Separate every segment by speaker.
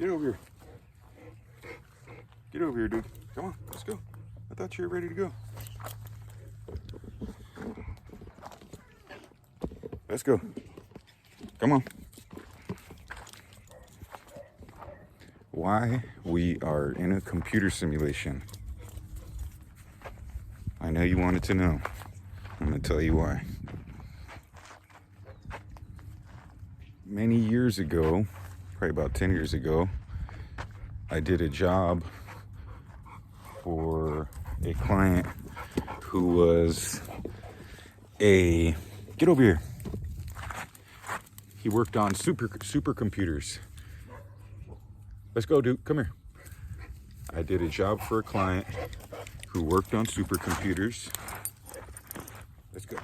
Speaker 1: Get over here. Get over here, dude. Come on, let's go. I thought you were ready to go. Let's go. Come on. Why we are in a computer simulation. I know you wanted to know. I'm going to tell you why. Many years ago, probably about 10 years ago, I did a job for a client who was get over here. He worked on supercomputers. Let's go, dude. Come here. I did a job for a client who worked on supercomputers. Let's go.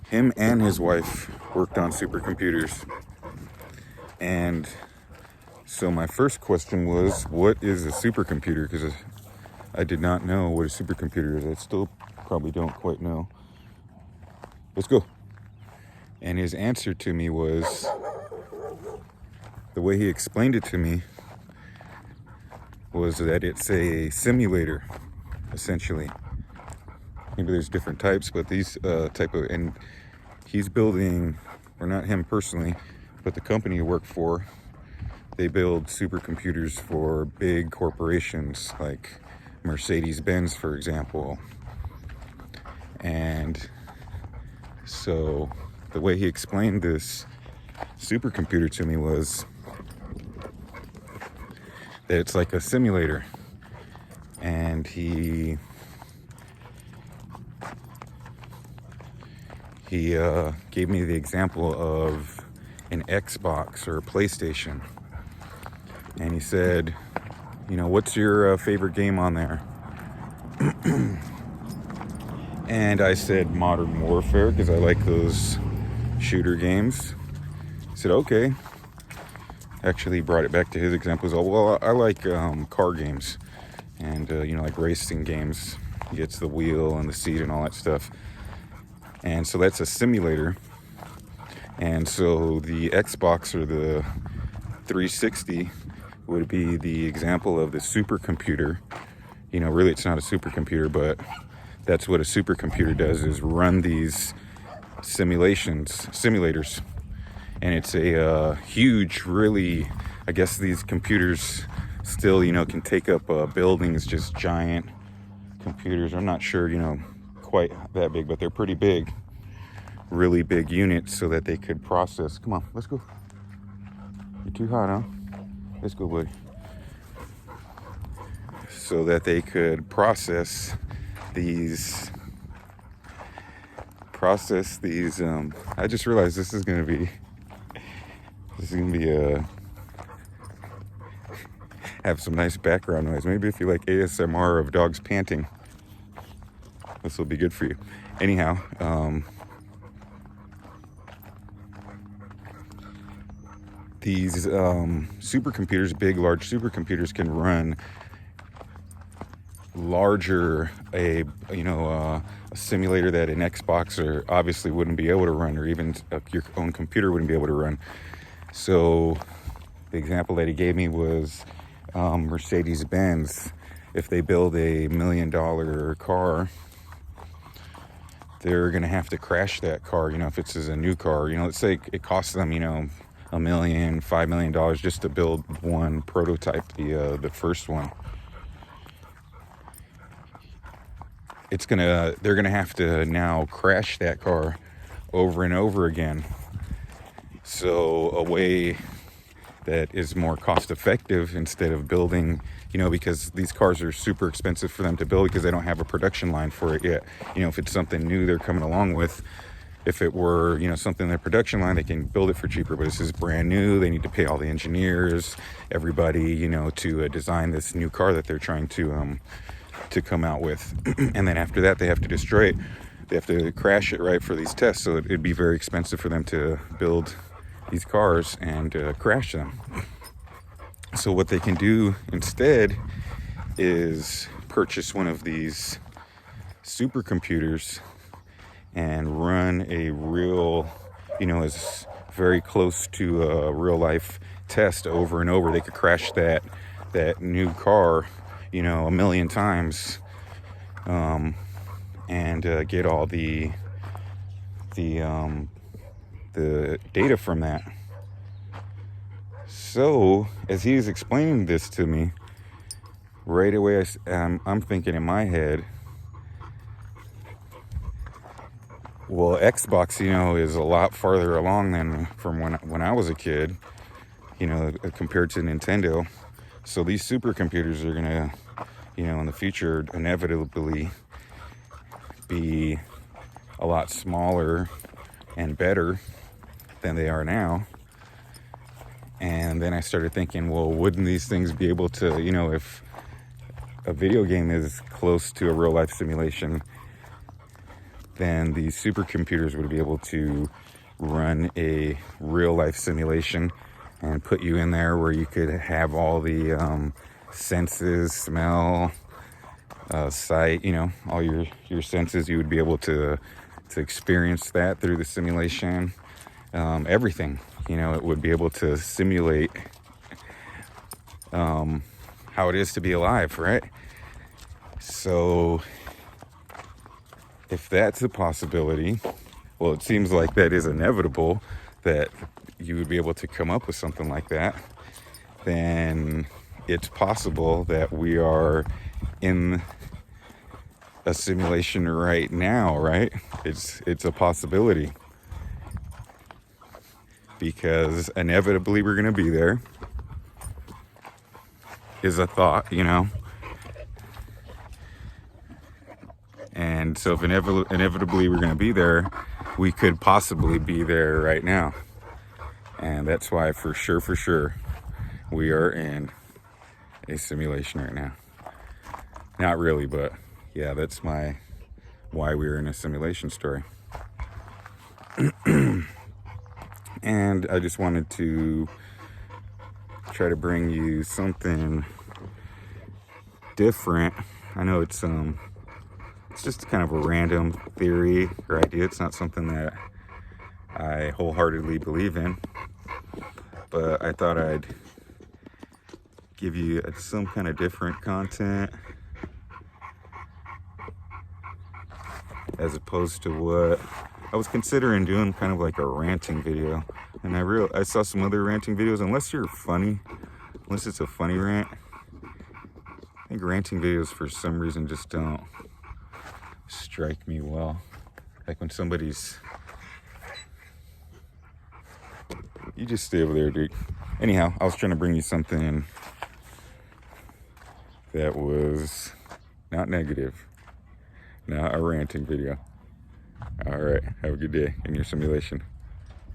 Speaker 1: Him and his wife worked on supercomputers. And so my first question was, what is a supercomputer? Because I did not know what a supercomputer is. I still probably don't quite know. Let's go. And his answer to me was, the way he explained it to me was that it's a simulator, essentially. Maybe there's different types, but these and he's building, or not him personally, but the company he worked for, they build supercomputers for big corporations like Mercedes-Benz, for example. And so the way he explained this supercomputer to me was that it's like a simulator. And he gave me the example of an Xbox or a PlayStation. And he said, you know, what's your favorite game on there? And I said Modern Warfare, because I like those shooter games. He said, okay. Actually, he brought it back to his examples. Oh, well, I like car games and, like racing games. He gets the wheel and the seat and all that stuff. And so that's a simulator. And so the Xbox or the 360 would be the example of the supercomputer. You know, really it's not a supercomputer, but that's what a supercomputer does, is run these simulators. And it's a huge, really, I guess these computers still, can take up buildings, just giant computers. I'm not sure, quite that big, but they're pretty big, really big units, so that they could process. Come on, let's go. You're too hot, huh? Let's go, buddy. So that they could process these. I just realized this is gonna be have some nice background noise. Maybe if you like ASMR of dogs panting, this will be good for you. Anyhow, these supercomputers, large supercomputers, can run larger, a simulator that an Xbox or obviously wouldn't be able to run, or even your own computer wouldn't be able to run. So the example that he gave me was Mercedes-Benz. If they build a $1 million car, they're going to have to crash that car. If it's a new car, let's say it costs them, $1 million, $5 million just to build one prototype, the first one. They're going to have to now crash that car over and over again. So a way that is more cost effective, instead of building, because these cars are super expensive for them to build because they don't have a production line for it yet. If it's something new they're coming along with, if it were, something in their production line, they can build it for cheaper, but this is brand new. They need to pay all the engineers, everybody, to design this new car that they're trying to come out with. And then after that, they have to destroy it. They have to crash it, right, for these tests. So it'd be very expensive for them to build these cars and crash them. So what they can do instead is purchase one of these supercomputers and run a real, as very close to a real life test over and over. They could crash that new car, you know, a million times, and get all the data from that. So as he was explaining this to me, right away I'm thinking in my head, well, Xbox, you know, is a lot farther along than from when I was a kid, you know, compared to Nintendo. So these supercomputers are gonna, you know, in the future inevitably be a lot smaller and better than they are now. And then I started thinking, well, wouldn't these things be able to, you know, if a video game is close to a real life simulation, then these supercomputers would be able to run a real life simulation and put you in there where you could have all the senses, smell, sight, you know, all your senses. You would be able to experience that through the simulation. Everything, you know, it would be able to simulate how it is to be alive, right? So if that's a possibility, well, it seems like that is inevitable, that you would be able to come up with something like that, then it's possible that we are in a simulation right now, right? It's a possibility, because inevitably we're going to be there, is a thought, you know. And so if inevitably we're going to be there, we could possibly be there right now. And that's why for sure, we are in a simulation right now. Not really, but yeah, that's why we're in a simulation story. And I just wanted to try to bring you something different. I know it's just kind of a random theory or idea. It's not something that I wholeheartedly believe in, but I thought I'd give you some kind of different content as opposed to what I was considering doing, kind of like a ranting video. And I saw some other ranting videos. Unless it's a funny rant, I think ranting videos for some reason just don't strike me well. Like when somebody's, you just stay over there, dude. Anyhow, I was trying to bring you something that was not negative, not a ranting video. All right, have a good day in your simulation.